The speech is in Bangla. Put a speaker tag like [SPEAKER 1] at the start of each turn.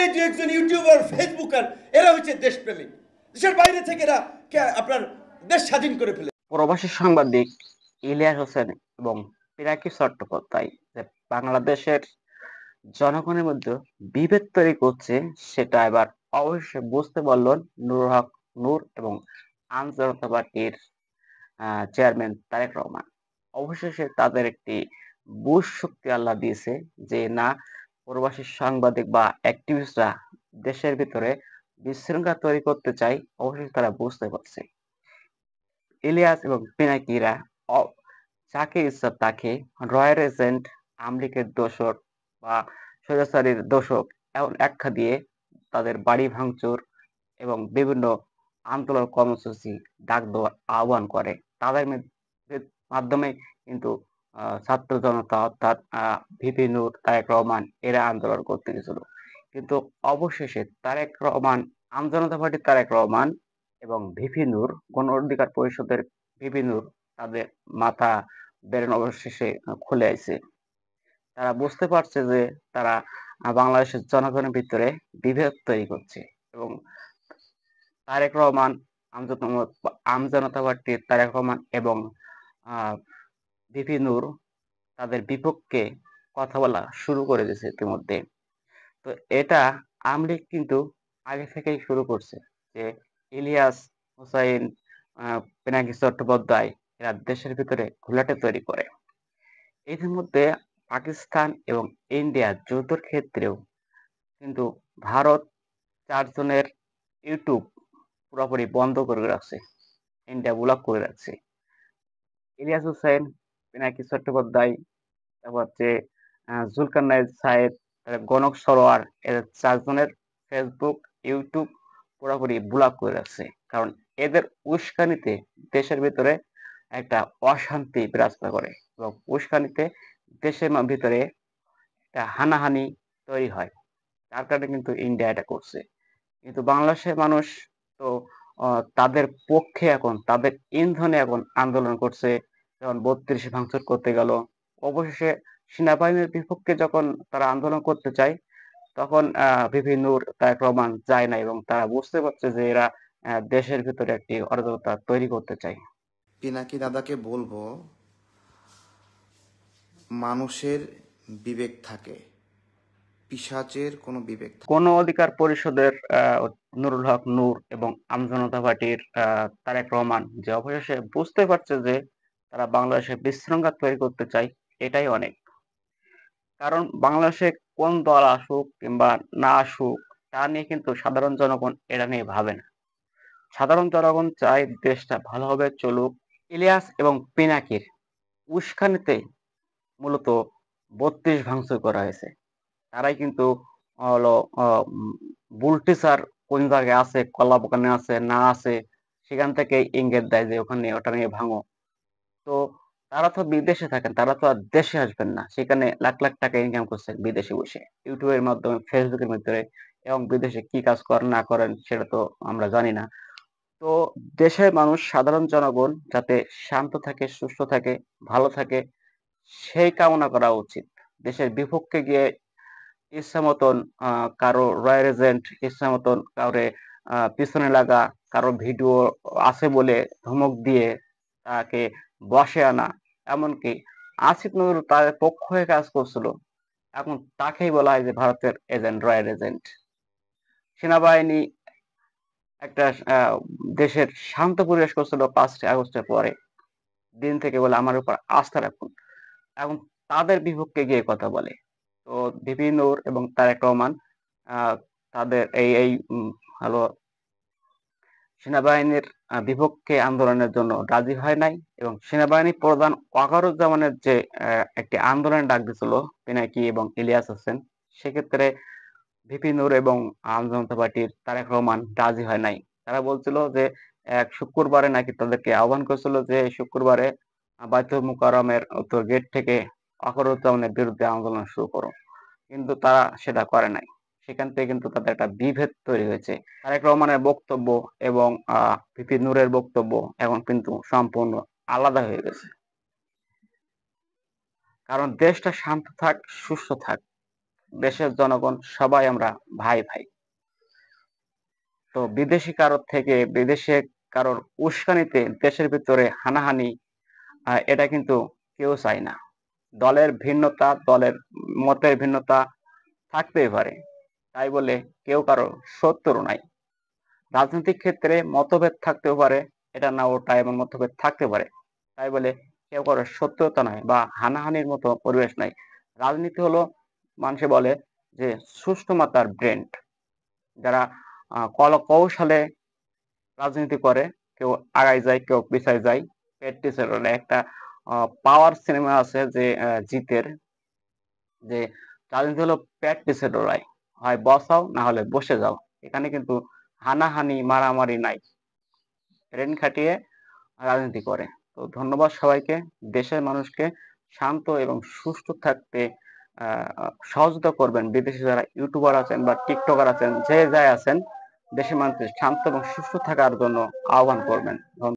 [SPEAKER 1] এই যে একজন ইউটিউবার ফেসবুকার এরা হচ্ছে দেশপ্রেমিক, দেশের বাইরে থেকে এরা আপনার দেশ স্বাধীন করে ফেলে।
[SPEAKER 2] প্রবাসী সাংবাদিক ইলিয়াস হোসেন এবং পিনাকি চট্টোপাধ্যায় যে বাংলাদেশের জনগণের মধ্যে বিভেদ তৈরি করছে, সেটা এবার অবশ্যই বুঝতে পারলেন নুরুল হক নূর এবং আম জনতা পার্টির চেয়ারম্যান তারেক রহমান। অবশেষে তাদের একটি বুঝ শক্তি আল্লাহ দিয়েছে যে না, প্রবাসী সাংবাদিক বা অ্যাক্টিভিস্টরা দেশের ভিতরে বিশৃঙ্খলা তৈরি করতে চায়। অবশেষে তারা বুঝতে পারছে। ইলিয়াস এবং পিনাকিরা যাকে ইচ্ছা তাকে রয়্যাল এজেন্ট, আমলিকের দোসর বা স্বৈরাচারীর দোসর এমন আখ্যা দিয়ে তাদের বাড়ি ভাঙচুর এবং বিভিন্ন আন্দোলন কর্মসূচি ডাক দেওয়ার আহ্বান করে। তাদের মাধ্যমে কিন্তু ছাত্র জনতা অর্থাৎ ভিপি নূর, তারেক রহমান এরা আন্দোলন করতে গেছিল। কিন্তু অবশেষে তারেক রহমান, আম জনতা পার্টির তারেক রহমান এবং ভিপি নূর, গণ অধিকার পরিষদের ভিপি নূর, তাদের মাথা ব্রেন অবশেষে খুলে আইছে। তারা বুঝতে পারছে যে তারা বাংলাদেশের জনগণের ভিতরে বিভেদ তৈরি করছে এবং তারেক রহমান, আম জনতা পার্টির তারেক রহমান এবং ভিপি নূর তাদের বিপক্ষে কথা বলা শুরু করে দিয়েছে ইতিমধ্যে। তো এটা আওয়ামী লীগ কিন্তু আগে থেকেই শুরু করছে যে ইলিয়াস হোসাইন, পিনাকি চট্টোপাধ্যায় এরা দেশের ভিতরে ঘোলাটে তৈরি করে। এর মধ্যে পাকিস্তান এবং ইন্ডিয়া যুদ্ধের ক্ষেত্রেও কিন্তু ভারত 4 জনের ইউটিউব পুরোপুরি বন্ধ করে রাখছে, ইন্ডিয়া ব্লক করে রাখছে। ইলিয়াস হোসেন, পিনাকি চট্টোপাধ্যায়, তারপর হচ্ছে জুলকারনাইন সাহেব, গণক সরোয়ার, এদের 4 জনের ফেসবুক, ইউটিউব পুরোপুরি ব্লক করে রাখছে। কারণ এদের উস্কানিতে দেশের ভিতরে একটা অশান্তি বিরাজ করে এবং উস্কানিতে দেশের ভিতরে একটা হানাহানি তৈরি হয়। তার কারণে কিন্তু ইন্ডিয়া এটা করছে। কিন্তু বাংলাদেশের মানুষ তো তাদের পক্ষে এখন, তাদের ইন্ধনে এখন আন্দোলন করছে। যেমন 32 ভাঙচুর করতে গেল, অবশেষে সেনাবাহিনীর বিপক্ষে যখন তারা আন্দোলন করতে চায় তখন ভিপি নূর, তারেক রহমান যায় না এবং তারা বুঝতে পারছে যে এরা দেশের ভিতরে একটি অরাজকতা তৈরি করতে চায়।
[SPEAKER 3] পিনাকি দাদাকে বলবো, মানুষের বিবেক থাকে, পিশাচের কোনো বিবেক থাকে।
[SPEAKER 2] গণ অধিকার পরিষদের নুরুল হক নূর এবং আম জনতা পার্টির তারেক রহমান যে অবশেষে বুঝতে পারছে যে তারা বাংলাদেশে বিশৃঙ্খলা তৈরি করতে চায়, এটাই অনেক। কারণ বাংলাদেশে কোন দল আসুক কিংবা না আসুক তা নিয়ে কিন্তু সাধারণ জনগণ এটা নিয়ে ভাবে না। সাধারণ জনগণ চায় দেশটা ভালোভাবে চলুক। ইলিয়াস এবং পিনাকির উস্কানিতে মূলত 32 ভাঙচুর করা হয়েছে। তারাই কিন্তু হলো বুলটিসার কোন জায়গায় আছে, কলা বাগানে আছে না আছে, সেখান থেকে ইঙ্গিত দেয় যে ওখানে ওটা নিয়ে ভাঙো। তো তারা তো বিদেশে থাকেন, তারা তো আর দেশে আসবেন না। সেখানে লাখ লাখ টাকা ইনকাম করছেন বিদেশে বসে, ইউটিউবের মাধ্যমে, ফেসবুকের মাধ্যমে, এবং বিদেশে কি কাজ করেন না করেন সেটা তো আমরা জানি না। তো দেশের মানুষ, সাধারণ জনগণ যাতে শান্ত থাকে, সুস্থ থাকে, ভালো থাকে, সেই কামনা করা উচিত। দেশের বিপক্ষে গিয়ে ইচ্ছা মতন কারো রয়্যাল এজেন্ট, ইচ্ছা মতন কাউরে পিছনে লাগা, কারো ভিডিও আছে বলে ধমক দিয়ে তাকে বসে আনা, এমনকি আসিফ নজরুল তাদের পক্ষ হয়ে কাজ করছিল, এখন তাকেই বলা হয় যে ভারতের এজেন্ট, রয়্যাল এজেন্ট। সেনাবাহিনী একটা দেশের শান্ত পরিবেশ করছিল 5ই আগস্টের পরে দিন থেকে, বলে আমার উপর আস্থা রাখুন। এখন তাদের বিপক্ষে গিয়ে কথা বলে। তো ভিপি নূর এবং তারেক রহমান তাদের এই এই হলো সেনাবাহিনীর বিপক্ষে আন্দোলনের জন্য রাজি হয় নাই এবং সেনাবাহিনী প্রধান ওয়াকারুজ্জামানের যে একটি আন্দোলনের ডাক দিছিল পিনাকি এবং ইলিয়াস হোসেন, সেক্ষেত্রে ভিপি নূর এবং আম জনতা পার্টির তারেক রহমান রাজি হয় নাই। তারা বলছিল যে এক শুক্রবারে নাকি তাদেরকে আহ্বান করেছিল যে শুক্রবারে বাইতুল মুকাররমের উত্তর গেট থেকে ওয়াকারুজ্জামানের বিরুদ্ধে আন্দোলন শুরু করো, কিন্তু তারা সেটা করে নাই। সেখান থেকে কিন্তু তাদের একটা বিভেদ তৈরি হয়েছে। তারেক রহমানের বক্তব্য এবং ভিপি নূরের বক্তব্য এখন কিন্তু সম্পূর্ণ আলাদা হয়ে গেছে। কারণ দেশটা শান্ত থাক, সুস্থ থাক, দেশের জনগণ সবাই আমরা ভাই ভাই। তো বিদেশি কারোর উস্কানিতে দেশের ভিতরে হানাহানি এটা কিন্তু কেউ চায় না। দলের মতের ভিন্নতা থাকতেই পারে, তাই বলে কেউ কারো শত্রু নাই। রাজনৈতিক ক্ষেত্রে মতভেদ থাকতেও পারে, এটা না ওটা এবং মতভেদ থাকতে পারে, তাই বলে কেউ কারো শত্রুতা নয় বা হানাহানির মতো পরিবেশ নাই। রাজনীতি হলো, মানুষে বলে যে সুষ্ঠু মাত্রার ব্রেন। যারা কৌশলে রাজনীতি করে, কেউ আগায় যায় কেউ পিছায় যায়। প্র্যাকটিসের হলে একটা পাওয়ার সিনেমা আছে যে জিতের, যে রাজনীতি হলো প্র্যাকটিসের লড়াই, হয় বসাও না হলে বসে যাও। এখানে কিন্তু হানাহানি মারামারি নাই, ব্রেন খাটিয়ে রাজনীতি করে। তো ধন্যবাদ সবাইকে। দেশের মানুষকে শান্ত এবং সুষ্ঠু থাকতে সহযোগিতা করবেন। বিদেশে যারা ইউটিউবার আছেন বা টিকটকার আছেন, যে যাই আছেন, দেশের মানুষকে শান্ত এবং সুস্থ থাকার জন্য আহ্বান করবেন।